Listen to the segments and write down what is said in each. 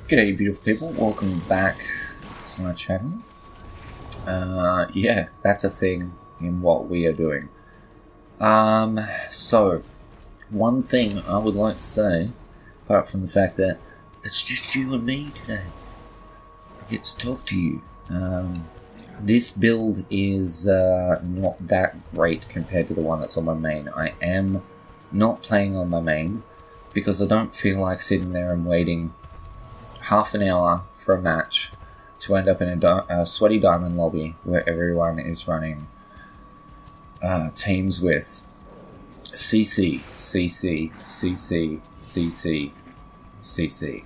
G'day beautiful people, welcome back to my channel. Yeah, that's a thing in what we are doing. So, one thing I would like to say, apart from the fact that it's just you and me today, I get to talk to you. This build is not that great compared to the one that's on my main. I am not playing on my main because I don't feel like sitting there and waiting half an hour for a match to end up in a sweaty diamond lobby where everyone is running teams with CC, CC, CC, CC, CC,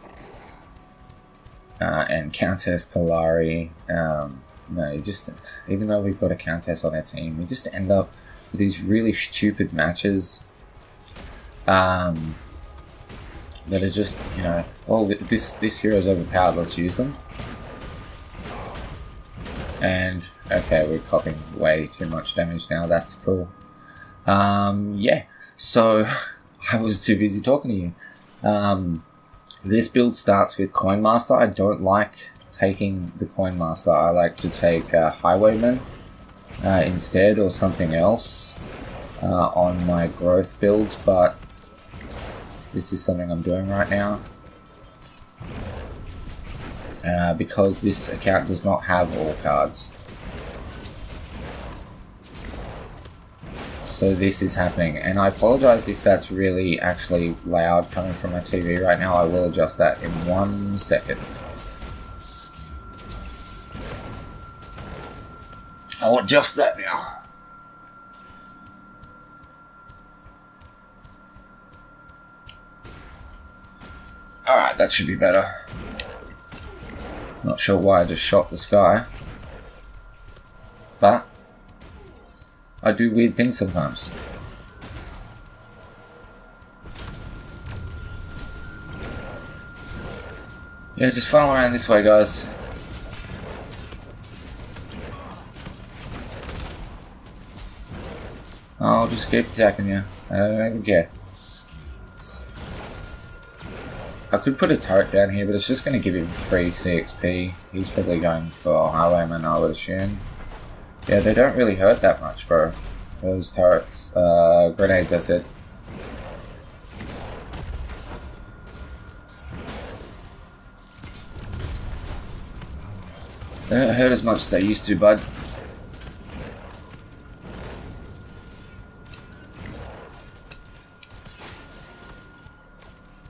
and Countess Kalari. No, just even though we've got a Countess on our team, we just end up with these really stupid matches. That are just, you know, oh, this hero's overpowered, let's use them. And, okay, we're copying way too much damage now, that's cool. Yeah, so, I was too busy talking to you. This build starts with Coin Master. I don't like taking the Coin Master. I like to take Highwayman instead, or something else on my growth build, but this is something I'm doing right now because this account does not have all cards. So this is happening, and I apologize if that's really actually loud coming from my TV right now. I will adjust that in 1 second. I'll adjust that now. Alright, that should be better. Not sure why I just shot this guy. But I do weird things sometimes. Yeah, just funnel around this way, guys. I'll just keep attacking you. I don't even care. I could put a turret down here, but it's just going to give him free CXP. He's probably going for Highwayman, I would assume. Yeah, they don't really hurt that much, bro. Those turrets. Grenades, I said. They don't hurt as much as they used to, bud.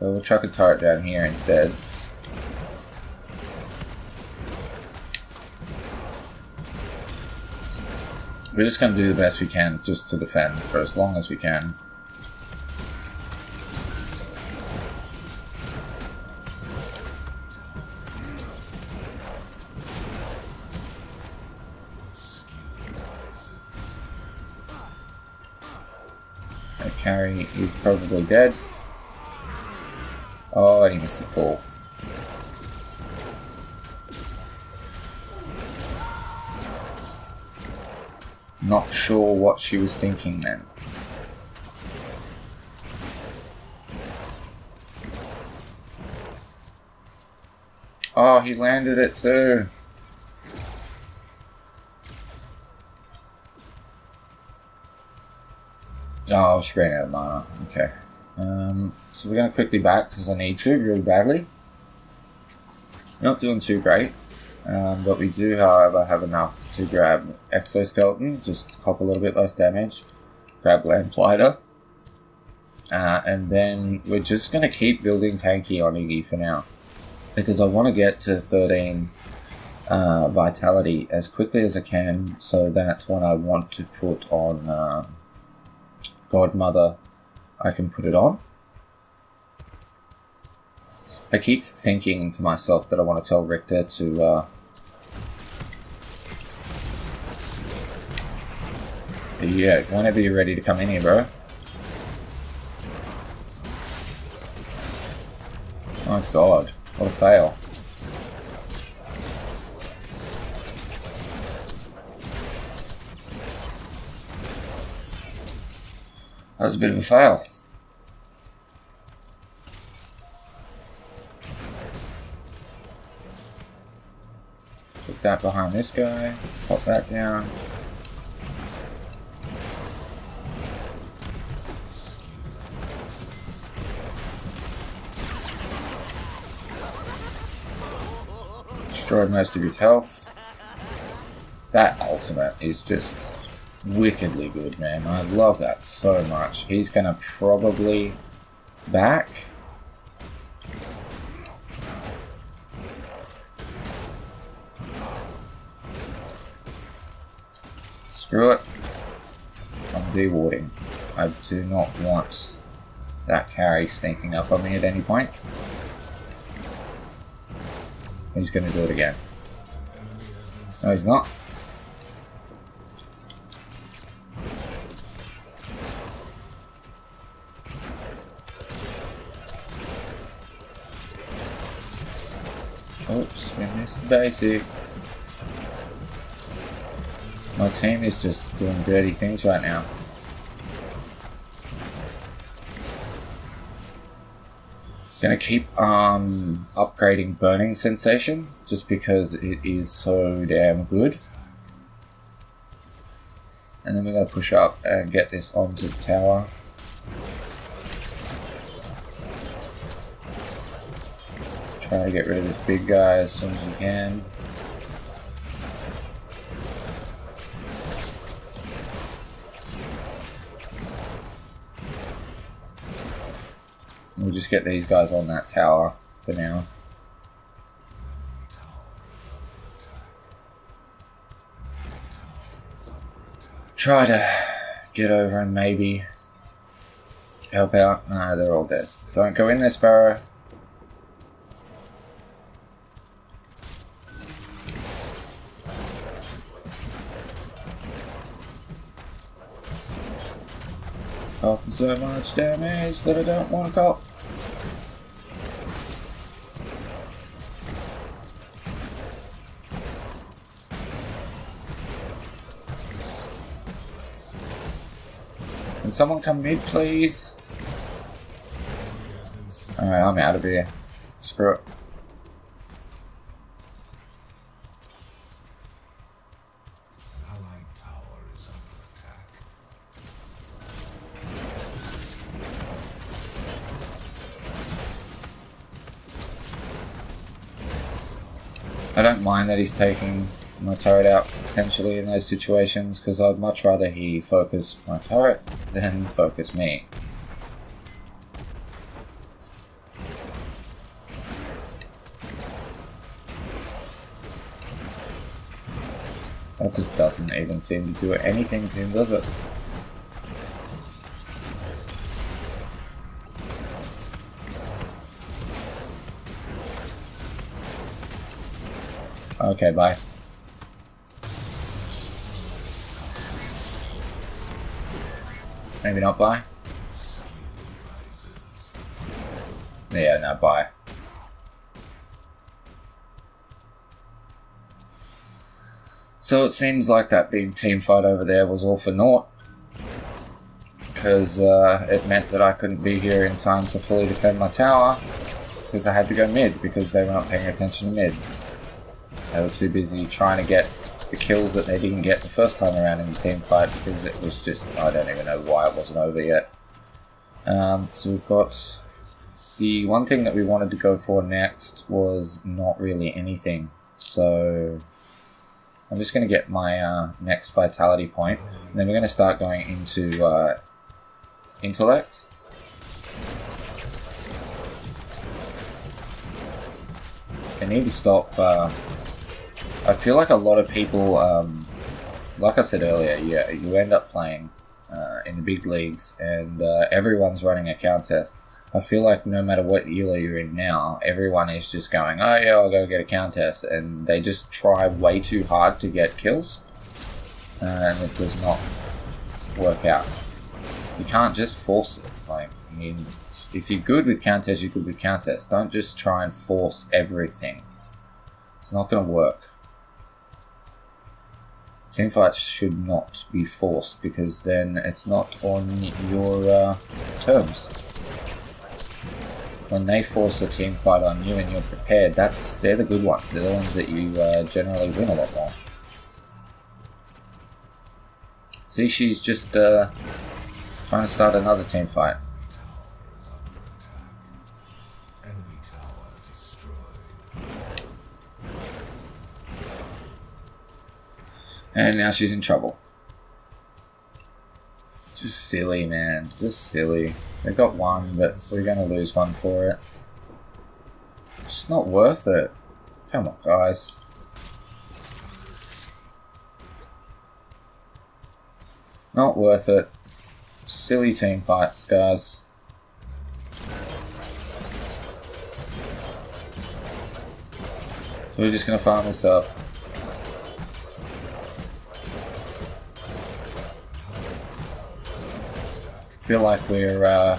So we'll chuck a turret down here instead. We're just going to do the best we can just to defend for as long as we can. The carry is probably dead. Oh, and he missed the fall. Not sure what she was thinking then. Oh, he landed it too. Oh, she ran out of mana. Okay. So we're going to quickly back because I need to really badly. Not doing too great, but we do, however, have enough to grab Exoskeleton, just cop a little bit less damage, grab Lamplighter, and then we're just going to keep building tanky on Iggy for now, because I want to get to 13 Vitality as quickly as I can, so that when I want to put on Godmother, I can put it on. I keep thinking to myself that I want to tell Richter to yeah, whenever you're ready to come in here, bro. Oh god, what a fail. That was a bit of a fail. Put that behind this guy. Pop that down. Destroyed most of his health. That ultimate is just wickedly good, man. I love that so much. He's gonna probably back. Screw it. I'm dewarding. I do not want that carry sneaking up on me at any point. He's going to do it again. No, he's not. Oops, we missed the basic. My team is just doing dirty things right now. Gonna keep upgrading Burning Sensation just because it is so damn good. And then we're gonna push up and get this onto the tower. Try to get rid of this big guy as soon as we can. We'll just get these guys on that tower for now. Try to get over and maybe help out. No, they're all dead. Don't go in there, Sparrow. Causing so much damage that I don't want to cop. Can someone come mid, please? Alright, I'm out of here. Screw it. I don't mind that he's taking my turret out potentially in those situations, because I'd much rather he focus my turret than focus me. That just doesn't even seem to do anything to him, does it? Okay, bye. Maybe not bye. Yeah, no, bye. So it seems like that big team fight over there was all for naught, because it meant that I couldn't be here in time to fully defend my tower, because I had to go mid, because they were not paying attention to mid. They were too busy trying to get the kills that they didn't get the first time around in the team fight, because it was just, I don't even know why it wasn't over yet. So we've got the one thing that we wanted to go for next was not really anything. So I'm just going to get my next vitality point, and then we're going to start going into intellect. I need to stop. I feel like a lot of people, like I said earlier, you end up playing in the big leagues, and everyone's running a contest. I feel like no matter what ELA you're in now, everyone is just going, oh yeah, I'll go get a contest, and they just try way too hard to get kills, and it does not work out. You can't just force it. Like, I mean, if you're good with contests, you're good with contests. Don't just try and force everything. It's not going to work. Teamfights should not be forced, because then it's not on your terms. when they force a team fight on you and you're prepared, they're the good ones. They're the ones that you generally win a lot more. See, she's just trying to start another team fight. And now she's in trouble. Just silly, man. Just silly. They got one, but we're going to lose one for it. It's not worth it. Come on, guys. Not worth it. Silly team fights, guys. So we're just going to farm this up. Feel like we're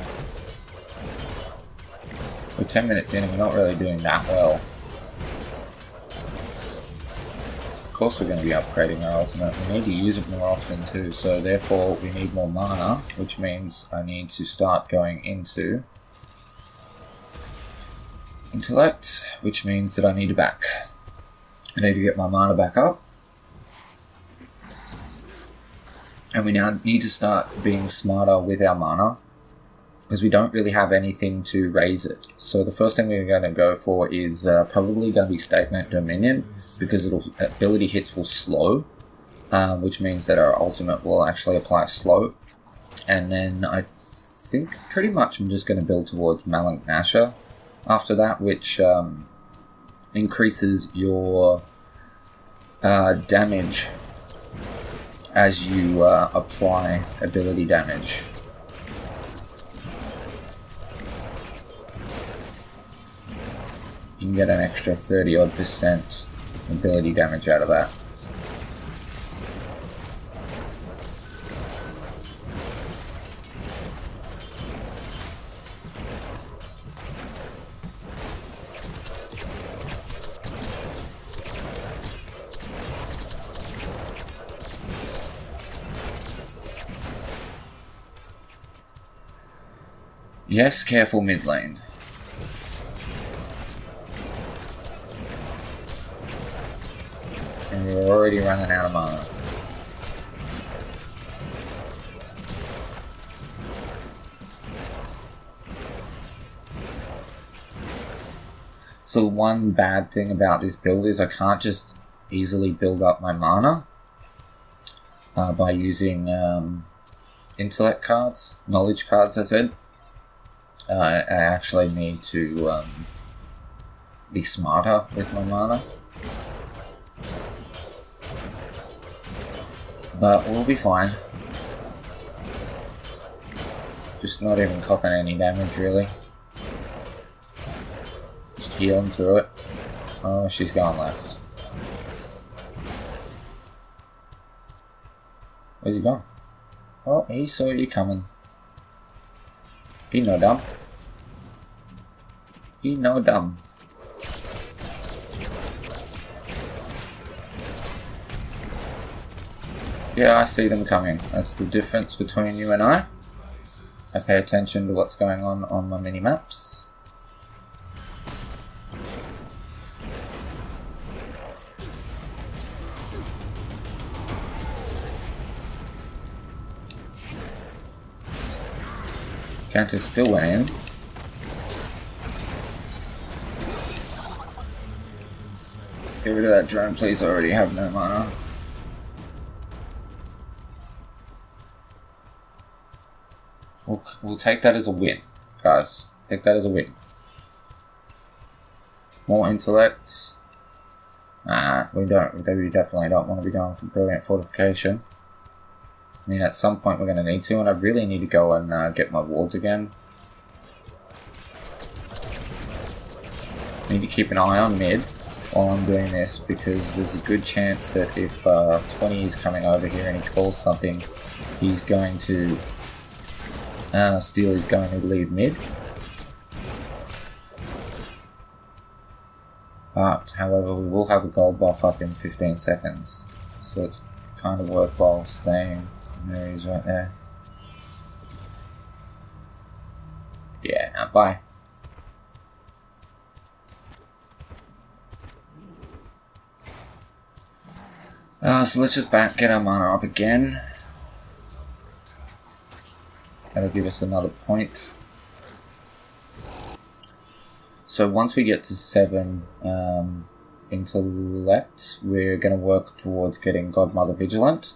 10 minutes in and we're not really doing that well. Of course we're going to be upgrading our ultimate. We need to use it more often too, so therefore we need more mana, which means I need to start going into intellect, which means that I need to back. I need to get my mana back up. And we now need to start being smarter with our mana, because we don't really have anything to raise it. So the first thing we're going to go for is probably going to be Stagnant Dominion, because ability hits will slow, which means that our ultimate will actually apply slow. And then I think pretty much I'm just going to build towards Malang Nasher after that, which increases your damage as you apply ability damage. You can get an extra 30% ability damage out of that. Yes, careful mid lane. And we're already running out of mana. So one bad thing about this build is I can't just easily build up my mana by using intellect cards, knowledge cards I said. I actually need to be smarter with my mana. But we'll be fine. Just not even copping any damage really. Just healing through it. Oh, she's gone left. Where's he gone? Oh, he saw you coming. He no dumb. He no dumb. Yeah, I see them coming. That's the difference between you and I. I pay attention to what's going on my mini-maps. Cantus still went in. Get rid of that drone, please. I already have no mana. We'll take that as a win, guys. Take that as a win. More intellect. We definitely don't want to be going for brilliant fortification. I mean, at some point we're going to need to, and I really need to go and get my wards again. I need to keep an eye on mid while I'm doing this, because there's a good chance that if 20 is coming over here and he calls something, he's going to... Steel is going to leave mid. But, however, we will have a gold buff up in 15 seconds, so it's kind of worthwhile staying. There he is right there. Yeah, now bye. So let's just get our mana up again. That'll give us another point. So once we get to 7 intellect, we're going to work towards getting Godmother Vigilant.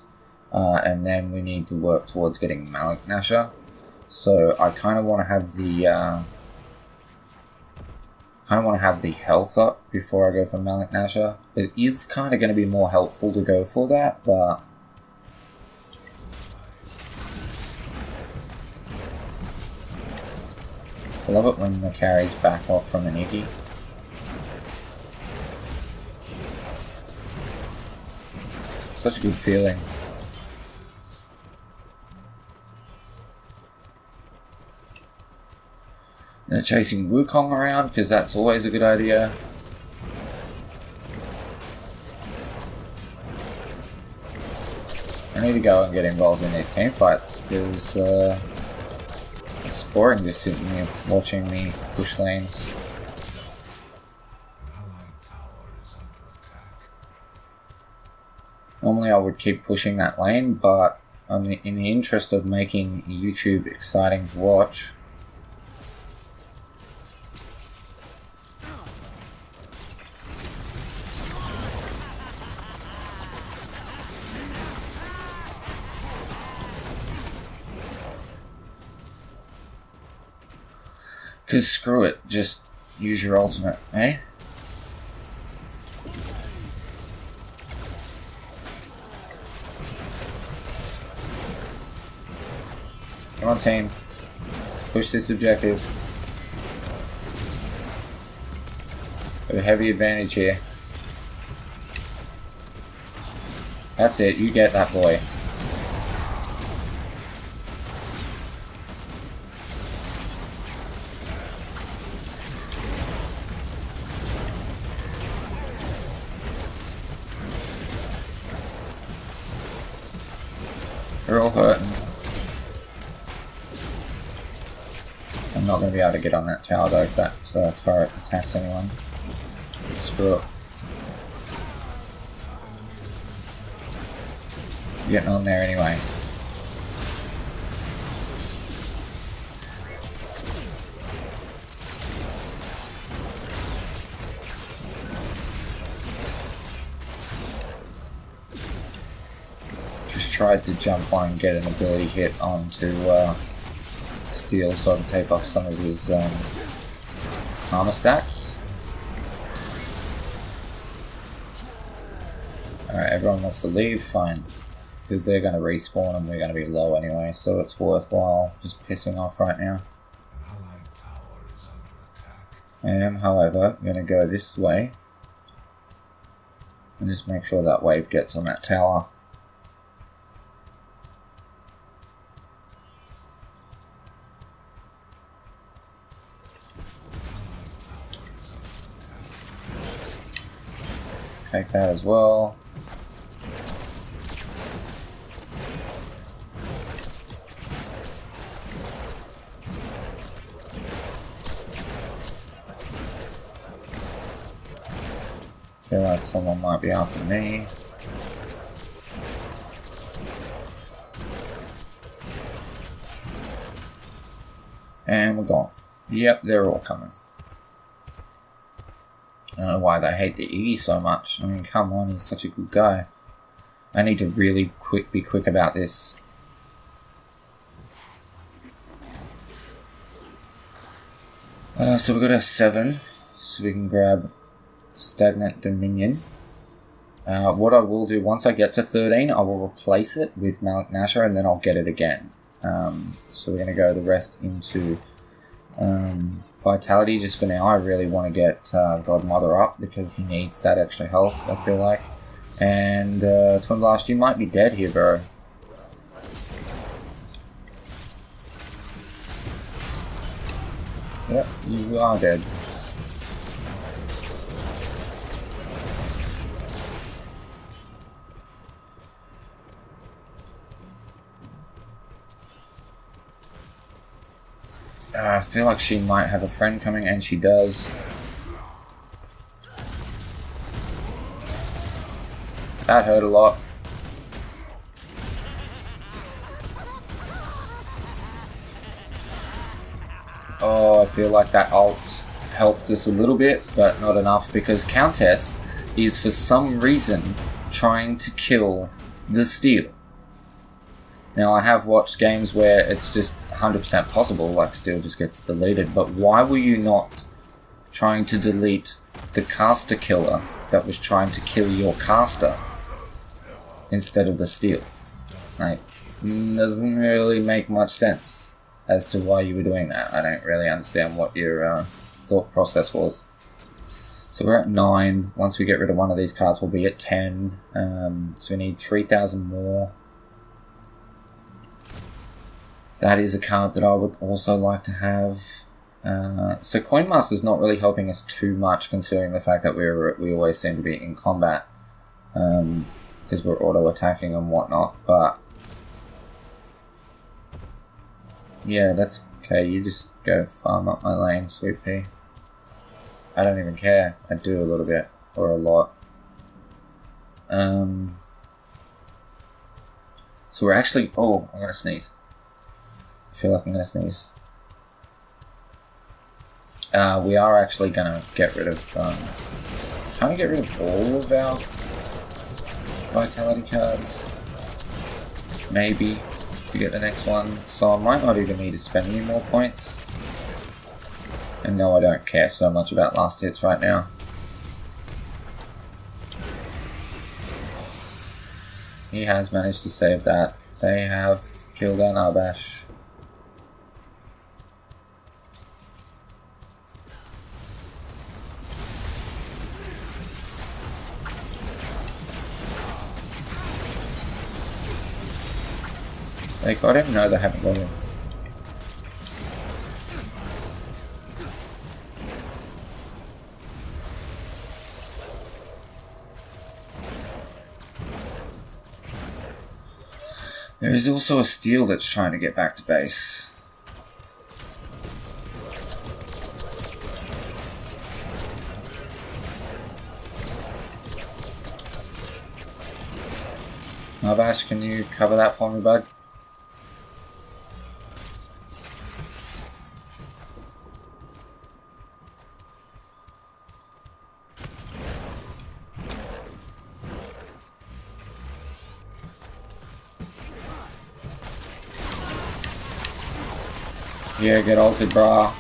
And then we need to work towards getting Malik Nasher. So I kind of want to have the health up before I go for Malik Nasher. It is kind of going to be more helpful to go for that, but I love it when the carries back off from an Iggy. Such a good feeling. They're chasing Wukong around because that's always a good idea. I need to go and get involved in these team fights because it's boring just sitting here watching me push lanes. Normally I would keep pushing that lane, but in the interest of making YouTube exciting to watch, because screw it, just use your ultimate, eh? Come on team, push this objective. Got a heavy advantage here. That's it, you get that boy. They're all hurting. I'm not going to be able to get on that tower though if that turret attacks anyone. Screw it. Getting on there anyway. Tried to jump on and get an ability hit onto Steel so I can take off some of his armor stacks. Alright, everyone wants to leave, fine. Because they're going to respawn and we're going to be low anyway, so it's worthwhile just pissing off right now. I am, however, going to go this way and just make sure that wave gets on that tower. Take that as well. Feel like someone might be after me. And we're gone. Yep, they're all coming. I don't know why they hate the Iggy so much. I mean, come on, he's such a good guy. I need to really be quick about this. So we've got a 7, so we can grab Stagnant Dominion. What I will do, once I get to 13, I will replace it with Malik Nasher, and then I'll get it again. So we're going to go the rest into Vitality just for now. I really want to get Godmother up because he needs that extra health, I feel like. And Twin Blast, you might be dead here, bro. Yep, you are dead. I feel like she might have a friend coming, and she does. That hurt a lot. Oh, I feel like that ult helped us a little bit, but not enough, because Countess is for some reason trying to kill the steel. Now, I have watched games where it's just 100% possible, like steel just gets deleted, but why were you not trying to delete the caster killer that was trying to kill your caster instead of the steel? Like, doesn't really make much sense as to why you were doing that. I don't really understand what your thought process was. So we're at 9. Once we get rid of one of these cards, we'll be at 10. So we need 3,000 more. That is a card that I would also like to have. So Coinmaster's not really helping us too much, considering the fact that we always seem to be in combat, because we're auto-attacking and whatnot, but yeah, that's okay. You just go farm up my lane, Sweet Pea. I don't even care. I do a little bit, or a lot. So we're actually... Oh, I'm gonna sneeze. I feel like I'm gonna sneeze. We are actually gonna get rid of... Can we get rid of all of our vitality cards? Maybe. To get the next one, so I might not even need to spend any more points. And no, I don't care so much about last hits right now. He has managed to save that. They have killed our Narbash. They got him? No, they haven't got him. There is also a steel that's trying to get back to base. Narbash, can you cover that for me, bud? Yeah, get ulted, brah.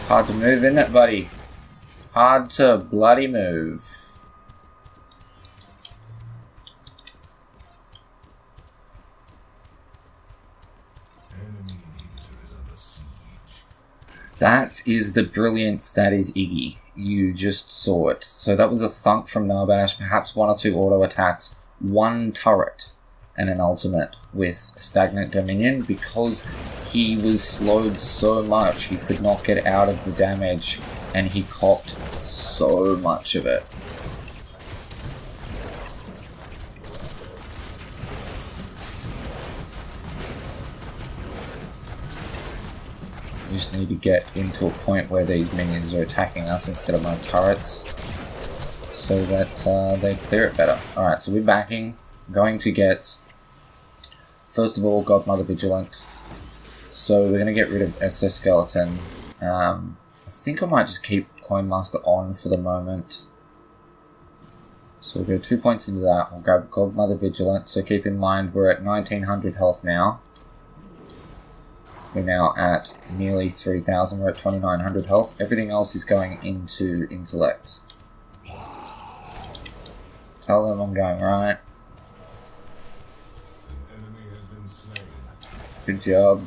Hard to move, isn't it, buddy? Hard to bloody move. That is the brilliance that is Iggy. You just saw it. So that was a thunk from Narbash, perhaps 1 or 2 auto attacks, 1 turret, and an ultimate with Stagnant Dominion. Because he was slowed so much, he could not get out of the damage, and he copped so much of it. We just need to get into a point where these minions are attacking us instead of my turrets, so that they clear it better. Alright, so we're backing. Going to get, first of all, Godmother Vigilant. So we're going to get rid of Exoskeleton. I think I might just keep Coinmaster on for the moment. So we'll go 2 points into that. We'll grab Godmother Vigilant. So keep in mind we're at 1900 health now. We're now at nearly 3000. We're at 2900 health. Everything else is going into Intellect. Tell them I'm going right. Good job.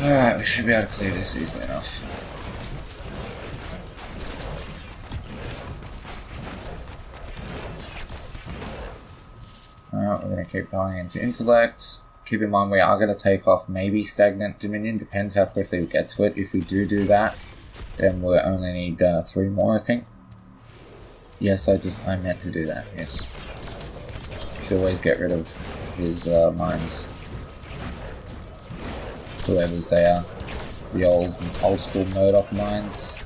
Alright, we should be able to clear this easily enough. Alright, we're going to keep going into Intellect. Keep in mind we are going to take off maybe Stagnant Dominion, depends how quickly we get to it. If we do that, then we'll only need 3 more, I think. Yes, I meant to do that, yes. Should always get rid of his mines. Whoever's they are. The old school Murdoch mines.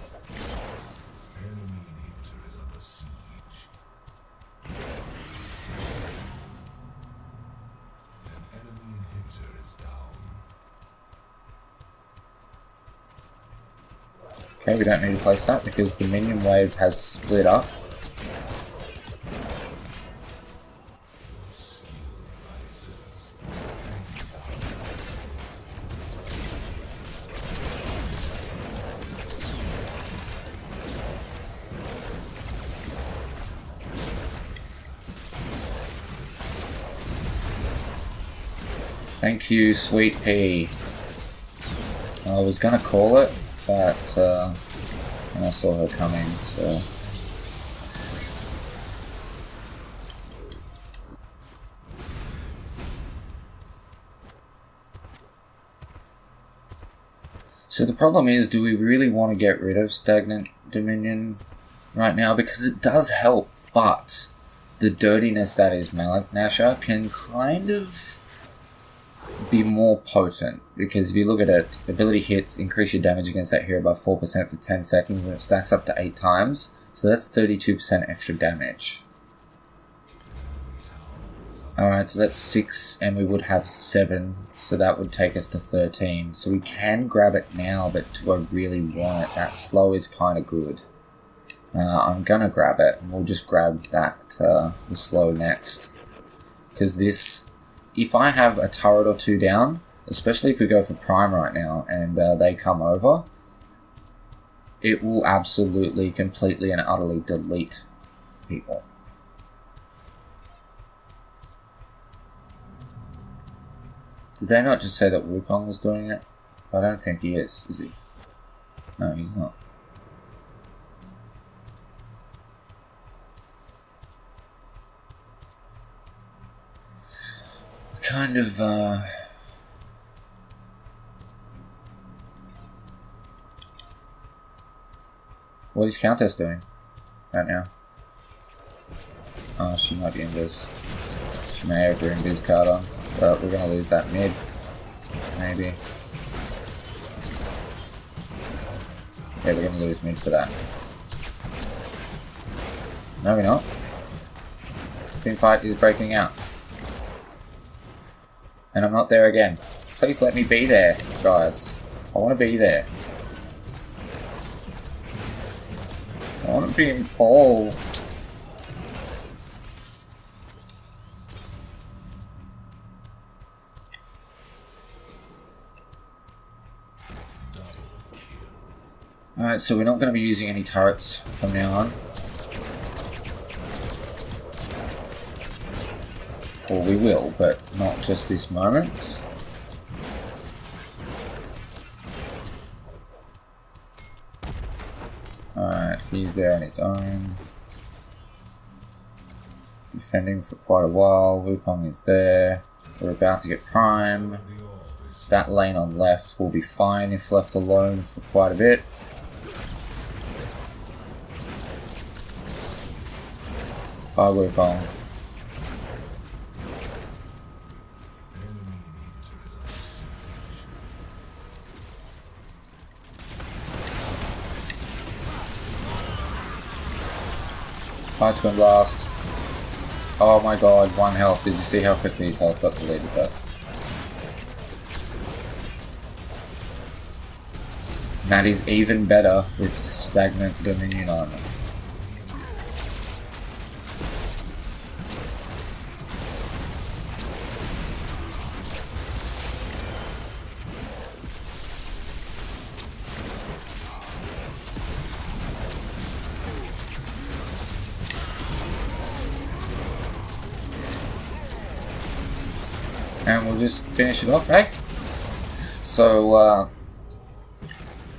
Okay, we don't need to place that because the minion wave has split up. Thank you, Sweet Pea. I was gonna call it, but and I saw her coming, so. So the problem is, do we really want to get rid of Stagnant Dominion right now? Because it does help, but the dirtiness that is Malak Nasher can kind of be more potent, because if you look at it, ability hits increase your damage against that hero by 4% for 10 seconds, and it stacks up to 8 times, so that's 32% extra damage. Alright, so that's 6, and we would have 7, so that would take us to 13. So we can grab it now, but do I really want it? That slow is kind of good. I'm gonna grab it, and we'll just grab that, the slow next. Because this, if I have a turret or 2 down, especially if we go for Prime right now, and they come over, it will absolutely, completely and utterly delete people. Did they not just say that Wukong was doing it? I don't think he is he? No, he's not. Kind of, what is Countess doing right now? Oh, she might be invis. She may have her invis card on, but we're gonna lose that mid. Maybe. Yeah, we're gonna lose mid for that. No, we're not. Team fight is breaking out. And I'm not there again. Please let me be there, guys. I want to be there. I want to be involved. Alright, so we're not going to be using any turrets from now on. Or we will, but not just this moment. Alright, he's there on his own. Defending for quite a while. Wukong is there. We're about to get Prime. That lane on left will be fine if left alone for quite a bit. Bye, Wukong. Bye, Twin Blast. Oh my god, 1 health. Did you see how quickly his health got deleted though? That is even better with Stagnant Dominion on. And we'll just finish it off, eh? So,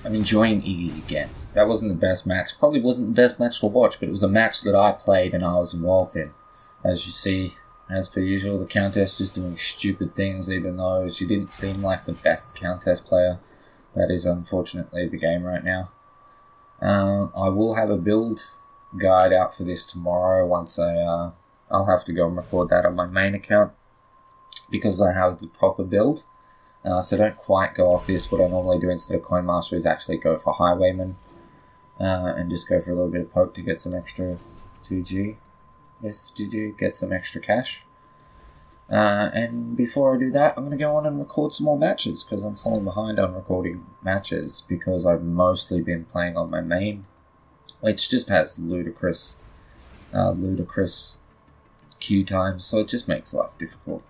I'm enjoying Iggy again. That wasn't the best match. Probably wasn't the best match to watch, but it was a match that I played and I was involved in. As you see, as per usual, the Countess just doing stupid things, even though she didn't seem like the best Countess player. That is unfortunately the game right now. I will have a build guide out for this tomorrow once I'll have to go and record that on my main account because I have the proper build. So don't quite go off this. What I normally do instead of Coin Master is actually go for Highwayman and just go for a little bit of poke to get some extra 2G. Yes, GG, get some extra cash. And before I do that, I'm going to go on and record some more matches because I'm falling behind on recording matches because I've mostly been playing on my main, which just has ludicrous queue times, so it just makes life difficult.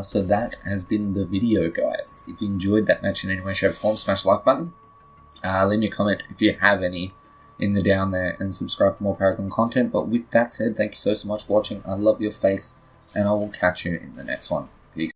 So that has been the video, guys. If you enjoyed that match in any way, shape, or form, smash the like button. Leave me a comment if you have any in the down there, and subscribe for more Paragon content. But with that said, thank you so much for watching. I love your face, and I will catch you in the next one.